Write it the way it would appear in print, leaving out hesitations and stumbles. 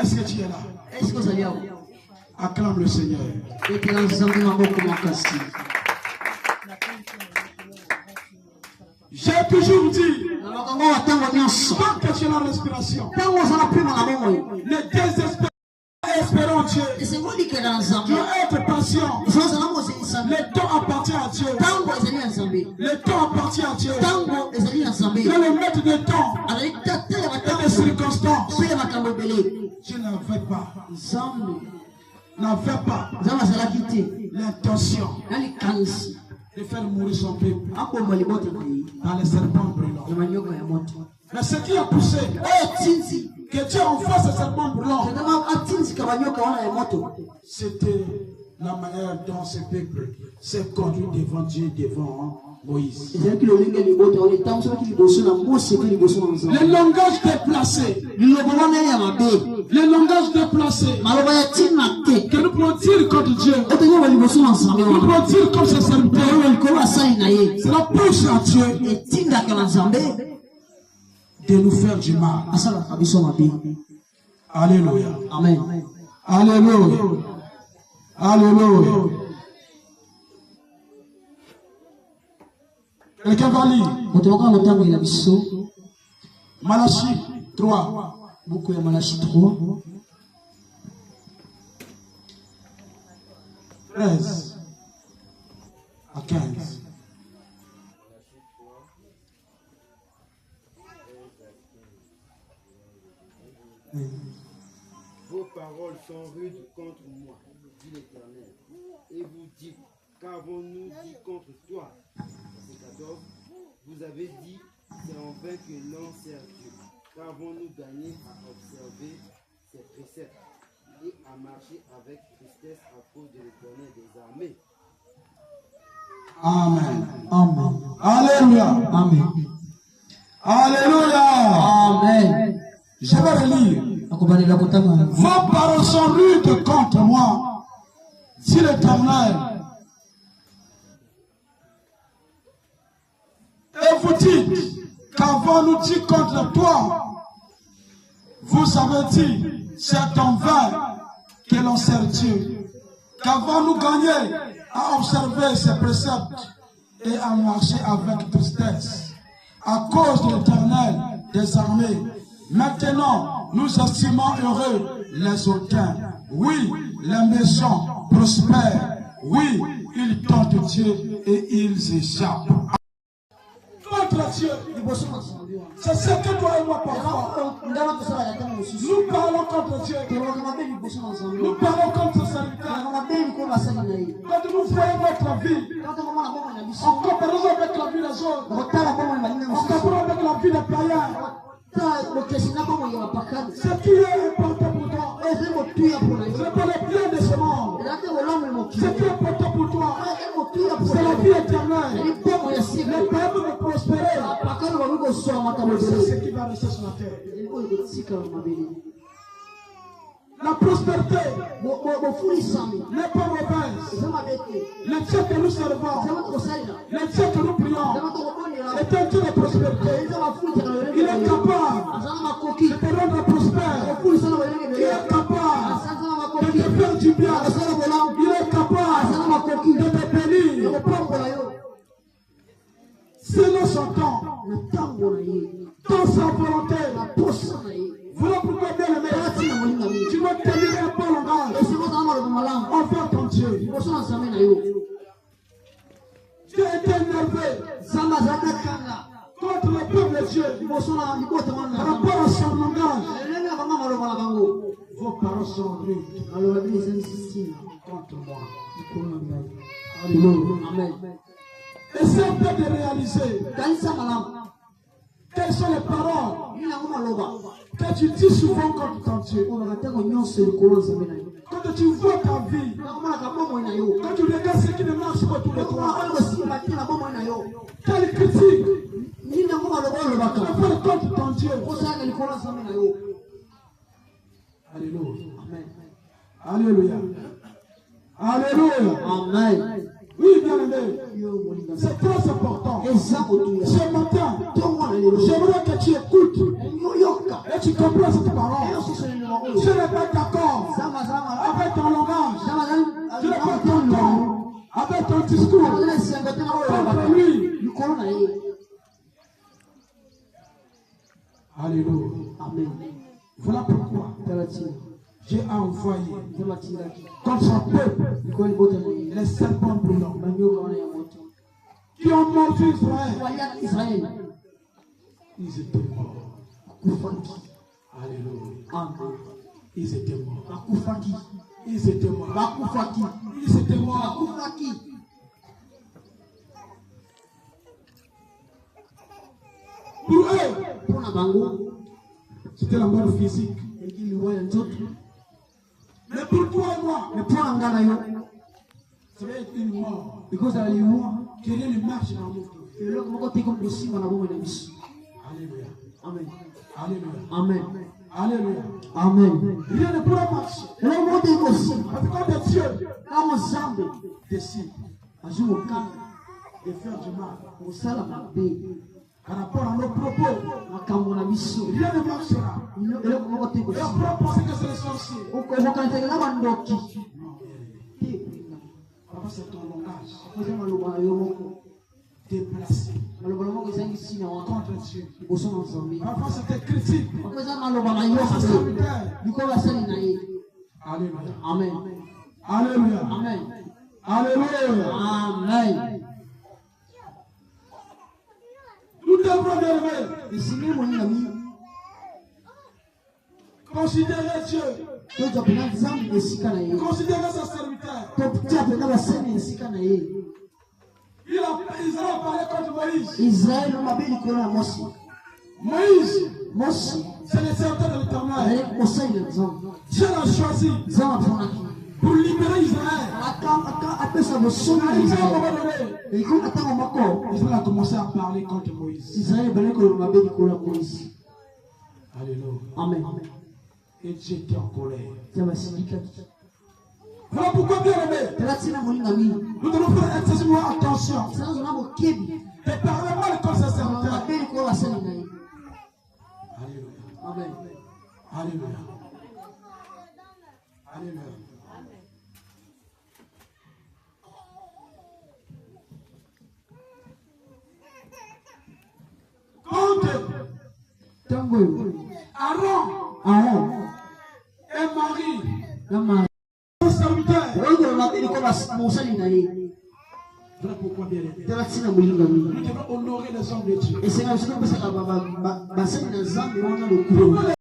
Est-ce que tu es là? Est-ce que vous allez là? Acclame le Seigneur. J'ai toujours dit, tant que tu es la respiration, ne désespère pas, espérons Dieu. Tu dois être patient. Le temps appartient à Dieu. Le temps appartient à Dieu. Il est le maître des temps et des circonstances. Tu n'avais pas l'intention de faire mourir son peuple dans les serpents brûlants. Mais ce qui a poussé que Dieu envoie ces serpents brûlants, c'était la manière dont ce peuple s'est conduit devant Dieu, devant Moïse. Le langage déplacé. Le langage déplacé. Que nous pouvons dire contre Dieu. Nous pouvons dire comme ses serviteurs. Cela pousse à Dieu de nous faire du mal. Alléluia. Amen. Alléluia. Alléluia. Quelqu'un va lire Malachie 3. Beaucoup de Malachie 3. 13 à 15. Vos paroles sont rudes contre moi, dit l'Éternel. Et vous dites, qu'avons-nous dit contre toi? Verset 14. Vous avez dit, c'est en vain que l'on sert Dieu. Qu'avons-nous gagné à observer ses préceptes et à marcher avec tristesse à cause de l'Éternel des armées? Amen. Amen. Alléluia. Amen. Alléluia. Amen. Je vais relire. Vos paroles sont rudes contre moi, dit l'Éternel. Et vous dites, qu'avons-nous dit contre toi? Vous avez dit, c'est en vain que l'on sert Dieu. Qu'avons-nous gagné à observer ses préceptes et à marcher avec tristesse à cause de l'Éternel des armées? Maintenant, nous estimons heureux les hautains. Oui, les méchants prospèrent. Oui, ils tentent Dieu et ils échappent. Contre Dieu, c'est ce que toi et moi parfois. Nous parlons contre Dieu. Nous parlons contre sa serviteur. Quand nous voyons notre vie, en comparaison avec la vie des autres, en comparaison avec la vie des païens, ce qui est important pour toi, c'est pas le bien de ce monde. Ce qui est important pour toi, c'est la vie éternelle. Le peuple de prospérer. C'est ce qui va rester sur la terre. La prospérité n'est pas mauvaise. Le Dieu que nous servons, le Dieu que nous prions, est un Dieu de prospérité. Il est capable de te rendre prospère. Il est capable de te faire du bien. Il est capable de te bénir. Selon son temps, dans sa volonté, voilà pourquoi bien aimé, tu dois tenir un bon langage envers ton Dieu. Dieu est énervé contre le peuple de Dieu par rapport à son langage. Vos paroles sont rudes contre moi. Amen. Essaye de réaliser quelles sont les paroles que tu dis souvent contre ton Dieu. Quand tu vois ta vie, quand tu regardes ce qui ne marche pas tous les jours, quelle critique tu fais contre ton Dieu. Alléluia. Alléluia. Alléluia. Amen. Oui, bien aimé, c'est très important. Ce matin, j'aimerais que tu écoutes et tu comprends cette parole. Ce n'est ton discours contre lui. Alléluia. Amen. Voilà pourquoi j'ai envoyé contre son peuple les serpents brûlants qui ont mordu Israël. Ils étaient morts. Alléluia. Amen. Ils étaient morts. Bakufaki. Ils étaient morts. Bakufaki. Ils étaient morts. Bakufaki. Pour eux, Pour la bango, c'était la mort physique. et qui lui voit un autre. Mais pour toi et moi, Mais pour un gars là, ça va être une mort. because I you Que rien ne marche dans notre vie. et là comment tu comme aussi dans la bombe de bis. Alléluia. Amen. Alléluia. Amen. Alléluia. Amen. Rien ne pourra marcher. Et là comment tu aussi Parce que quand Dieu quand on semble décide agir au calme de faire du mal au sala mabe par rapport à nos propos, makambo na biso. rien ne marchera. Et là comment tu Et aussi on pourra penser que c'est les sorciers. okokantela bandoki te Papa, c'est ton langage oza maloba na yo moko déplacé maloba na moko ezangi nsina wana contre Dieu. liboso na nzambe Parfois, c'est tes critiques. oko eza maloba na yo Face à serviteur. likolo asali na ye. Alléluia. Amen. Alléluia. Amen. Alléluia. Amen. Nous devrons lever, esingi moningami considérer Dieu, tozwa mpena nzambe na esika na ye considérer sa serviteur. totia mpena basali na esika na ye. Israël a parlé contre Moïse. israele mabe likolo ya mosi Moïse, c'est le serviteur de l'Éternel. azali mosali na nzambe Dieu l'a choisi nzambe aponaki pour libérer Israël. apesa bosomi na Arrivé au israele moment donné, elikolo na ntango moko Israël a commencé à parler contre Moïse. israele ebandaki koloba mabe likolo ya moïse. Alléluia. Amen. Et Dieu était en colère. tia basilikaki Voilà pourquoi, bien aimé, tala ntina moningami nous devons faire excessivement attention. sanazona bokebi Et parler mal contre ses serviteurs. mabe likolo basali na ye. Alléluia. Amen. Alléluia. Alléluia. Quand ntango oyo Aaron et Marie, na mari son serviteur, oyikolo mabe likolo mosali na ye. voilà pourquoi, bien aimé, tala ntina molingami nous devons honorer les hommes de Dieu. esenga biso topesaka basali na nzambe wana lokulo. Pourquoi